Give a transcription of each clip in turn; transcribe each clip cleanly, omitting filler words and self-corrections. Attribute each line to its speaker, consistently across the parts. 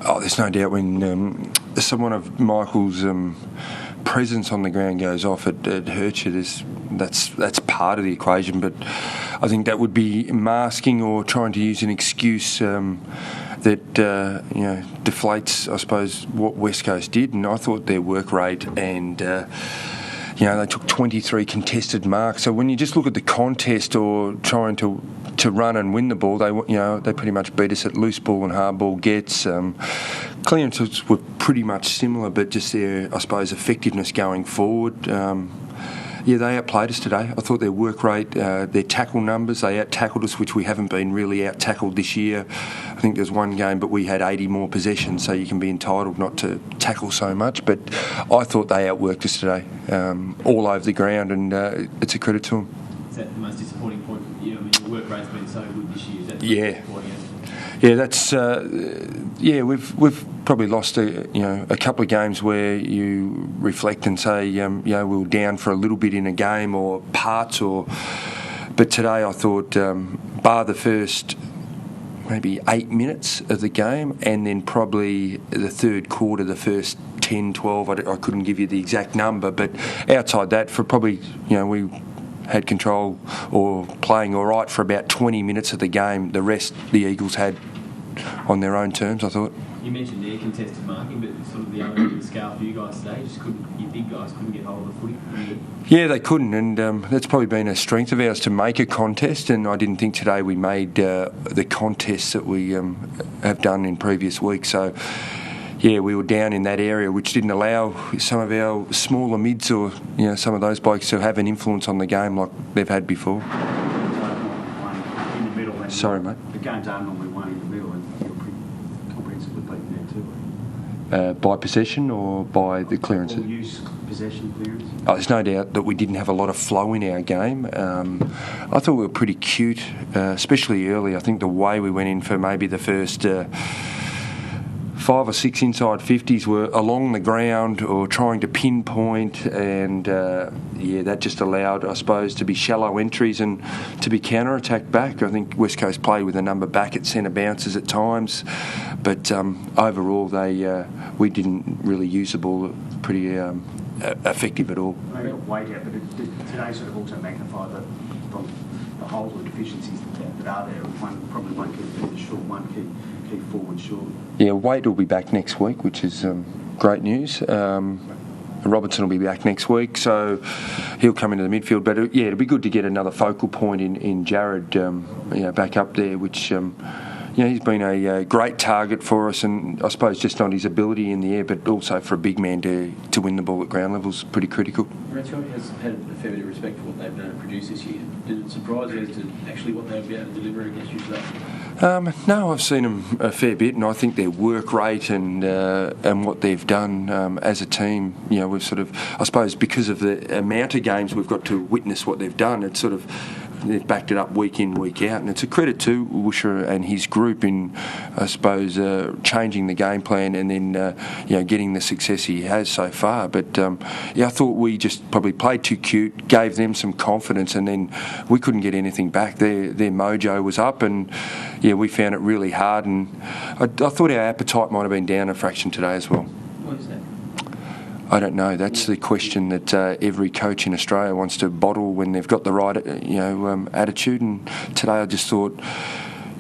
Speaker 1: Oh, there's no doubt when someone of Michael's presence on the ground goes off, it hurts you. That's part of the equation, but I think that would be masking or trying to use an excuse that deflates, I suppose, what West Coast did. And I thought their work rate and they took 23 contested marks. So when you just look at the contest or trying to run and win the ball, they pretty much beat us at loose ball and hard ball gets. Clearances were pretty much similar, but just their, I suppose, effectiveness going forward. They outplayed us today. I thought their work rate, their tackle numbers, they out-tackled us, which we haven't been really out-tackled this year. I think there's one game, but we had 80 more possessions, so you can be entitled not to tackle so much. But I thought they outworked us today, all over the ground, and it's a credit to them.
Speaker 2: Is that the most disappointing point for you? I mean, your work rate's been so good this year. Is that
Speaker 1: that's we've probably lost a couple of games where you reflect and say we were down for a little bit in a game or parts but today I thought bar the first maybe 8 minutes of the game and then probably the third quarter, the first 10, 12, I couldn't give you the exact number, but outside that for probably we had control or playing all right for about 20 minutes of the game. The rest the Eagles had on their own terms, I thought.
Speaker 2: You mentioned their contested marking, but sort of the other end of the scale for you guys today, your big guys couldn't get hold of the footy.
Speaker 1: Yeah, they couldn't, and that's probably been a strength of ours to make a contest, and I didn't think today we made the contests that we have done in previous weeks. So we were down in that area, which didn't allow some of our smaller mids or some of those blokes to have an influence on the game like they've had before.
Speaker 3: In the middle.
Speaker 1: Sorry, mate.
Speaker 3: The games are normally won in the middle, and you're pretty comprehensively beaten there too.
Speaker 1: By possession or by the clearances?
Speaker 3: Or use possession clearance.
Speaker 1: Oh, there's no doubt that we didn't have a lot of flow in our game. I thought we were pretty cute, especially early. I think the way we went in for maybe the first 5 or 6 inside 50s were along the ground or trying to pinpoint, and that just allowed, I suppose, to be shallow entries and to be counter-attacked back. I think West Coast played with a number back at centre bounces at times, but overall we didn't really use the ball pretty effective at all.
Speaker 3: Maybe a weight out, but today sort of also magnified the holes or deficiencies that are there. Probably one key defender short, one key forward short.
Speaker 1: Yeah, Wade will be back next week, which is great news. Robertson will be back next week, so he'll come into the midfield. But it'll be good to get another focal point in Jared, back up there, which he's been a great target for us, and I suppose just not his ability in the air, but also for a big man to win the ball at ground level is pretty critical.
Speaker 4: Rachel has had a fair bit of respect for what they've been able to produce this year. Did it surprise you as to actually what they'll be able to deliver against you today?
Speaker 1: No, I've seen them a fair bit, and I think their work rate and what they've done as a team, we've sort of, I suppose, because of the amount of games we've got to witness what they've done, it's sort of, they've backed it up week in, week out, and it's a credit to Woosha and his group in, I suppose, changing the game plan and then, getting the success he has so far. But I thought we just probably played too cute, gave them some confidence, and then we couldn't get anything back. Their mojo was up, and we found it really hard. And I thought our appetite might have been down a fraction today as well.
Speaker 2: What is that?
Speaker 1: I don't know. That's the question that every coach in Australia wants to bottle when they've got the right, attitude. And today I just thought,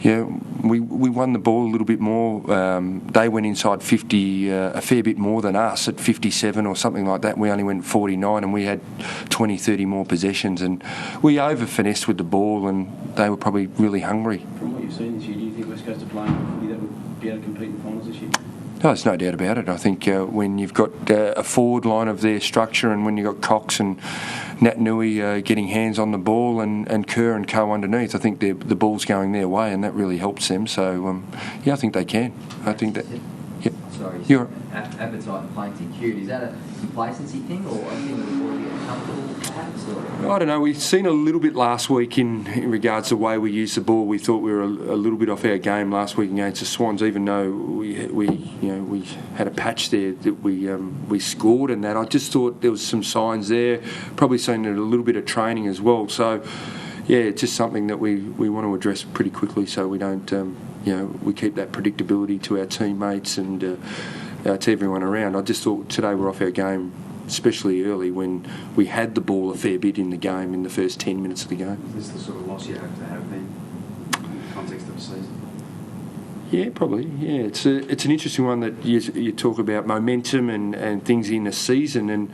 Speaker 1: we won the ball a little bit more. They went inside 50 a fair bit more than us at 57 or something like that. We only went 49, and we had 20, 30 more possessions. And we over-finessed with the ball, and they were probably really hungry.
Speaker 4: From what you've seen this year, do you think West Coast are playing footy that would be able to compete in finals this year?
Speaker 1: No, there's no doubt about it. I think when you've got a forward line of their structure, and when you've got Cox and Nat Nui getting hands on the ball and Kerr and Co underneath, I think the ball's going their way, and that really helps them. So, I think they can. I think that...
Speaker 5: Sorry,
Speaker 1: you're
Speaker 5: appetite and playing too cute. Is that a complacency thing, or a thing that the ball get comfortable, perhaps? Or?
Speaker 1: I don't know. We've seen a little bit last week in regards to the way we used the ball. We thought we were a little bit off our game last week against the Swans, even though we had a patch there that we scored, and that I just thought there was some signs there. Probably seen a little bit of training as well. So, yeah, it's just something that we want to address pretty quickly, so we don't, we keep that predictability to our teammates and to everyone around. I just thought today we're off our game, especially early when we had the ball a fair bit in the game in the first 10 minutes of the game.
Speaker 3: Is this the sort of loss you have to have then, in the context of the season?
Speaker 1: Yeah, probably. Yeah, it's an interesting one that you talk about momentum and things in a season, and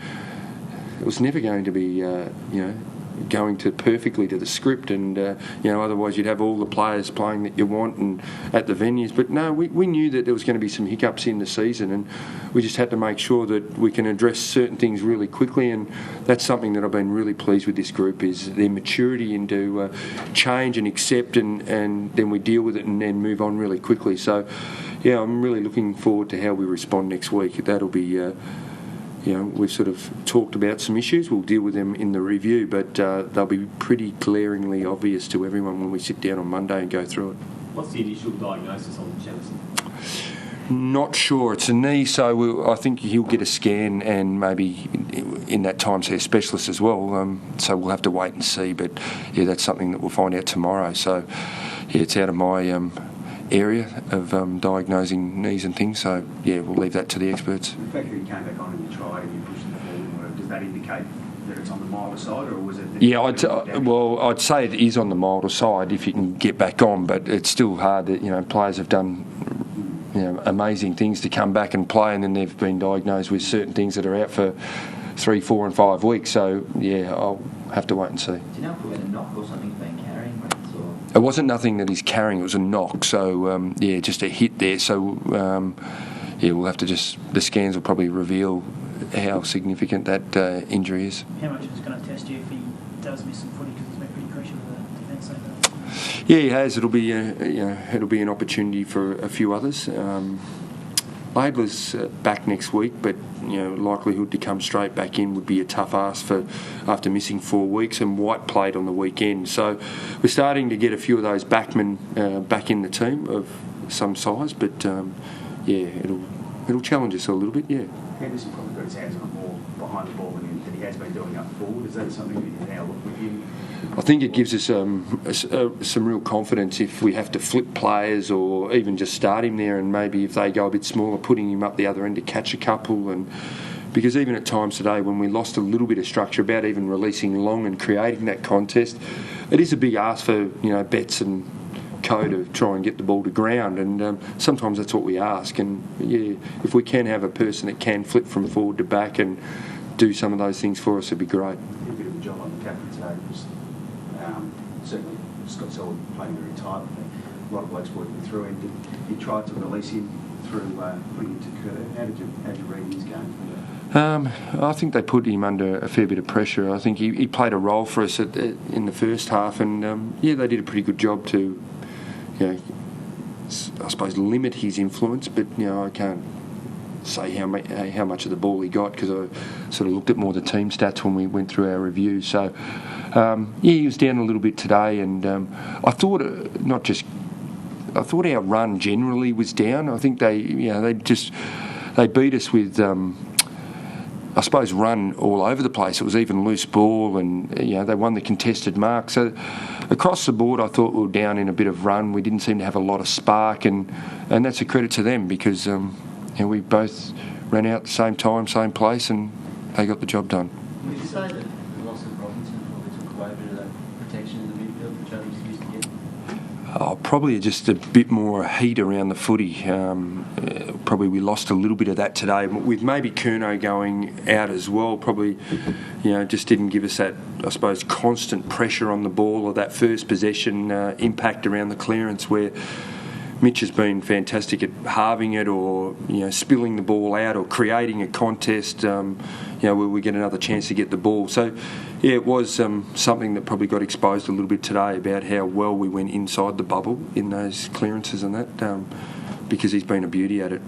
Speaker 1: it was never going to be, going to perfectly to the script, and otherwise you'd have all the players playing that you want and at the venues. But no, we knew that there was going to be some hiccups in the season, and we just had to make sure that we can address certain things really quickly, and that's something that I've been really pleased with this group, is their maturity into change and accept, and then we deal with it and then move on really quickly. So yeah, I'm really looking forward to how we respond next week. That'll be we've sort of talked about some issues. We'll deal with them in the review, but they'll be pretty glaringly obvious to everyone when we sit down on Monday and go through it.
Speaker 2: What's the initial diagnosis on Jefferson?
Speaker 1: Not sure. It's a knee, so I think he'll get a scan and maybe in that time see a specialist as well. So we'll have to wait and see. But yeah, that's something that we'll find out tomorrow. So yeah, it's out of my area of diagnosing knees and things. So yeah, we'll leave that to the experts.
Speaker 3: The fact that you came back on and you tried and you pushed the ball, does that indicate that it's on the milder side, or was it?
Speaker 1: Yeah, I'd say it is on the milder side if you can get back on, but it's still hard. That players have done amazing things to come back and play, and then they've been diagnosed with certain things that are out for 3, 4 and 5 weeks. So yeah, I'll have to wait and see.
Speaker 5: Do you know if it was a knock or something been carrying weights? Or?
Speaker 1: It wasn't nothing that he's carrying, it was a knock. So just a hit there. So we'll have to the scans will probably reveal how significant that injury is.
Speaker 6: How much is it going to test you if he does miss some footy, because he's been pretty crucial with the defence over there?
Speaker 1: Yeah, he has. It'll be an opportunity for a few others. Laidler's back next week, but likelihood to come straight back in would be a tough ask after missing 4 weeks, and White played on the weekend. So we're starting to get a few of those backmen back in the team of some size, but it'll challenge us a little bit. Yeah.
Speaker 3: Henderson probably got his hands on the ball behind the ball than he has been doing up forward. Is that something that you can now look with him?
Speaker 1: I think it gives us some real confidence if we have to flip players or even just start him there, and maybe if they go a bit smaller, putting him up the other end to catch a couple. And because even at times today when we lost a little bit of structure about even releasing long and creating that contest, it is a big ask for Betts and Co to try and get the ball to ground, and sometimes that's what we ask. And yeah, if we can have a person that can flip from forward to back and do some of those things for us, it'd be great.
Speaker 3: Did a bit of a job on the captain today, because certainly Scott Selwood playing very tight. A lot of blokes working through him. Did you try to release him through putting him to Kerr? How did you read his game?
Speaker 1: I think they put him under a fair bit of pressure. I think he played a role for us in the first half, and they did a pretty good job to, I suppose, limit his influence. But I can't say how much of the ball he got, because I sort of looked at more the team stats when we went through our review. So he was down a little bit today, and I thought our run generally was down. I think they beat us with I suppose run all over the place. It was even loose ball, and they won the contested mark. So across the board, I thought we were down in a bit of run. We didn't seem to have a lot of spark, and that's a credit to them, because we both ran out at the same time, same place, and they got the job done.
Speaker 4: Would you say that the loss of Robinson probably took away a bit of that protection in the midfield, which others used to get?
Speaker 1: Probably just a bit more heat around the footy. Probably we lost a little bit of that today, with maybe Curnow going out as well. Probably, just didn't give us that, I suppose, constant pressure on the ball, or that first possession impact around the clearance, where Mitch has been fantastic at halving it, or spilling the ball out, or creating a contest where we get another chance to get the ball. So yeah, it was something that probably got exposed a little bit today, about how well we went inside the bubble in those clearances and that, because he's been a beauty at it.